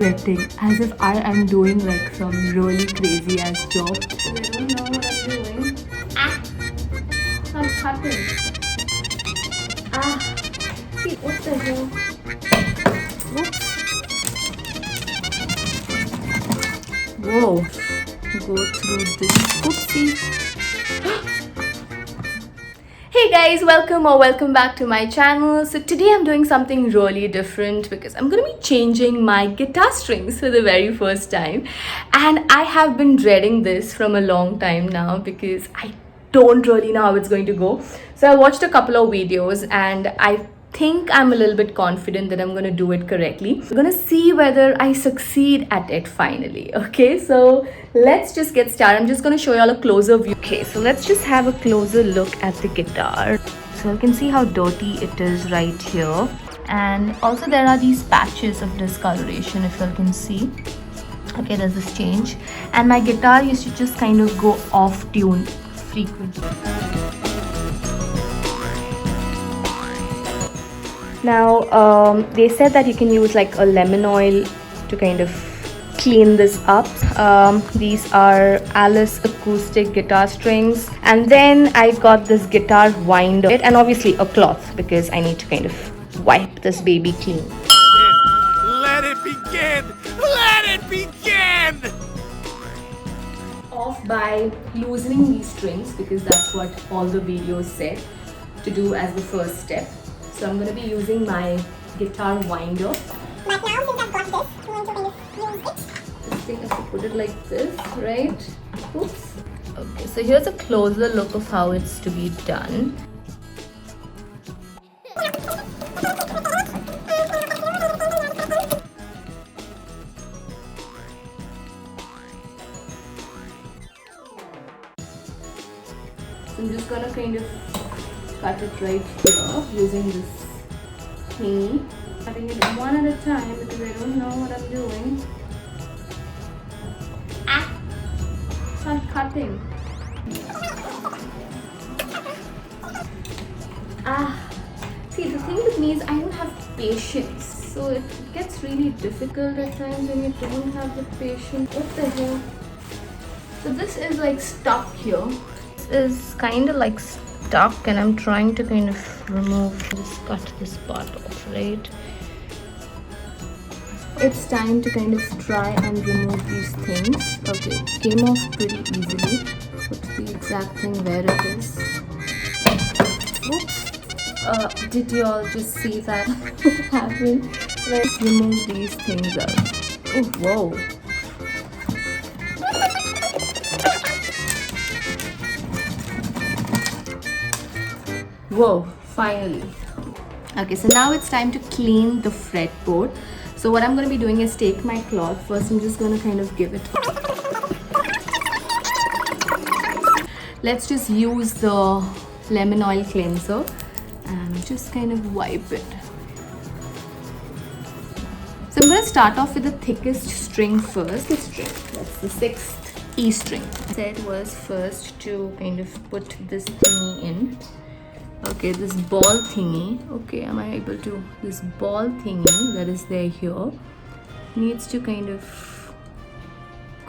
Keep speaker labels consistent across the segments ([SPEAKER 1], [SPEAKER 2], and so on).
[SPEAKER 1] sweating as if I am doing like some really crazy ass job.
[SPEAKER 2] I don't know what I'm doing. I'm cutting. See, what the hell?
[SPEAKER 1] Oops. Whoa. Go through this. Oopsie. Hey guys, welcome back to my channel. So today I'm doing something really different because I'm going to be changing my guitar strings for the very first time, and I have been dreading this from a long time now because I don't really know how it's going to go. So I watched a couple of videos and I think I'm a little bit confident that I'm going to do it correctly. We're going to see whether I succeed at it finally. Okay, so let's just get started. I'm just going to show you all a closer view. Okay, so let's just have a closer look at the guitar. So you can see how dirty it is right here, and also there are these patches of discoloration, if you all can see. Okay, there's this change, and my guitar used to just kind of go off tune frequently. Now, they said that you can use like a lemon oil to kind of clean this up. These are Alice acoustic guitar strings, and then I got this guitar winder and obviously a cloth because I need to kind of wipe this baby clean.
[SPEAKER 3] Let it begin! Let it begin!
[SPEAKER 1] Off by loosening these strings because that's what all the videos said to do as the first step. So I'm going to be using my guitar winder.
[SPEAKER 2] But now since I've got this, I'm going to use it.
[SPEAKER 1] Just think I have to put it like this, right? Oops. Okay, so here's a closer look of how it's to be done. So I'm just gonna kind of cut it right here using this thingy. Cutting it one at a time because I don't know what I'm doing. I'm cutting. See, the thing with me is I don't have patience, so it gets really difficult at times when you don't have the patience. What the hell? So this is like stuck here. This is kind of like stuck, and I'm trying to kind of remove, just cut this part off, right? It's time to kind of try and remove these things. Okay, it came off pretty easily. Put the exact thing where it is. Oops. Did you all just see that happen? Let's remove these things out. Oh, whoa. Whoa, finally. Okay, so now it's time to clean the fretboard. So what I'm going to be doing is take my cloth. First, I'm just going to kind of give it. Let's just use the lemon oil cleanser and just kind of wipe it. So I'm going to start off with the thickest string first. This string, that's the 6th E string. I said was first to kind of put this thingy in. Okay, this ball thingy. Okay, am I able to? This ball thingy that is there here needs to kind of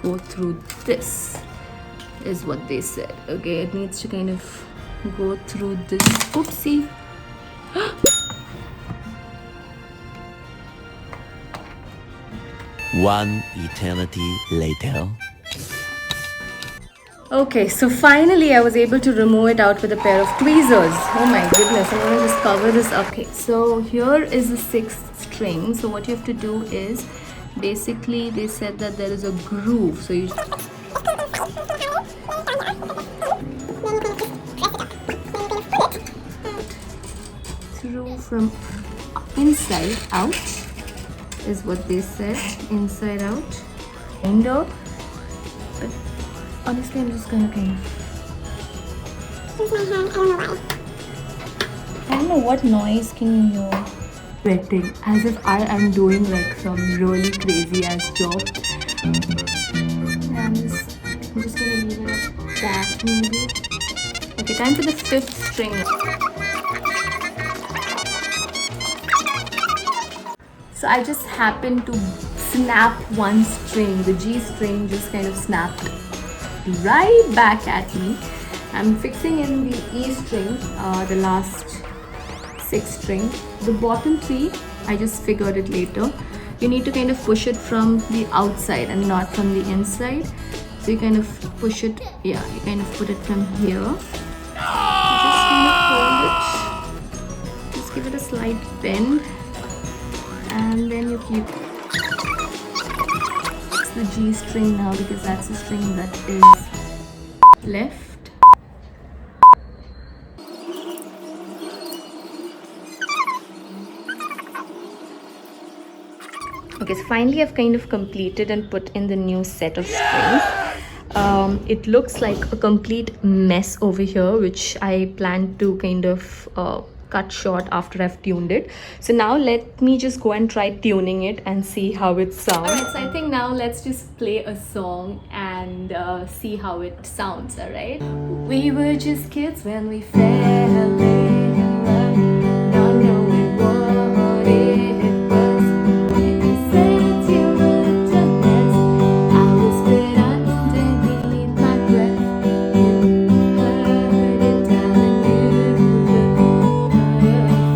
[SPEAKER 1] go through this, is what they said. Okay, it needs to kind of go through this. Oopsie.
[SPEAKER 3] One eternity later.
[SPEAKER 1] Okay, so finally I was able to remove it out with a pair of tweezers. Oh my goodness, I'm going to just cover this up. Okay, so here is the 6th string. So what you have to do is, basically they said that there is a groove. So you through from inside out is what they said. Inside out. Window. But honestly, I'm just gonna kind of. I don't know what noise can you hear. Sweating as if I am doing like some really crazy ass job. And I'm just gonna leave it at that maybe. Okay, time for the 5th string. So I just happened to snap one string. The G string just kind of snapped right back at me. I'm fixing in the E string, the last 6 string. The bottom 3, I just figured it later. You need to kind of push it from the outside and not from the inside. So you kind of push it, yeah, you kind of put it from here. Just kind of hold it. Just give it a slight bend. And then you keep the G string now, because that's the string that is left. Okay, so finally I've kind of completed and put in the new set of strings. It looks like a complete mess over here, which I plan to kind of cut short after I've tuned it. So now let me just go and try tuning it and see how it sounds. Alright, so I think now let's just play a song and see how it sounds, alright? We were just kids when we fell in love, not knowing what it was. When you said you looked a mess, I whispered underneath my breath. You heard it down and you looked perfect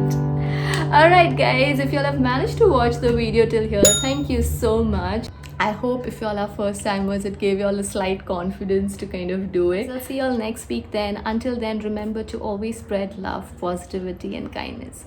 [SPEAKER 1] tonight. Alright guys, if you all have managed to watch the video till here, thank you so much. I hope if you all are first timers, it gave you all a slight confidence to kind of do it. So I'll see you all next week then. Until then, remember to always spread love, positivity and kindness.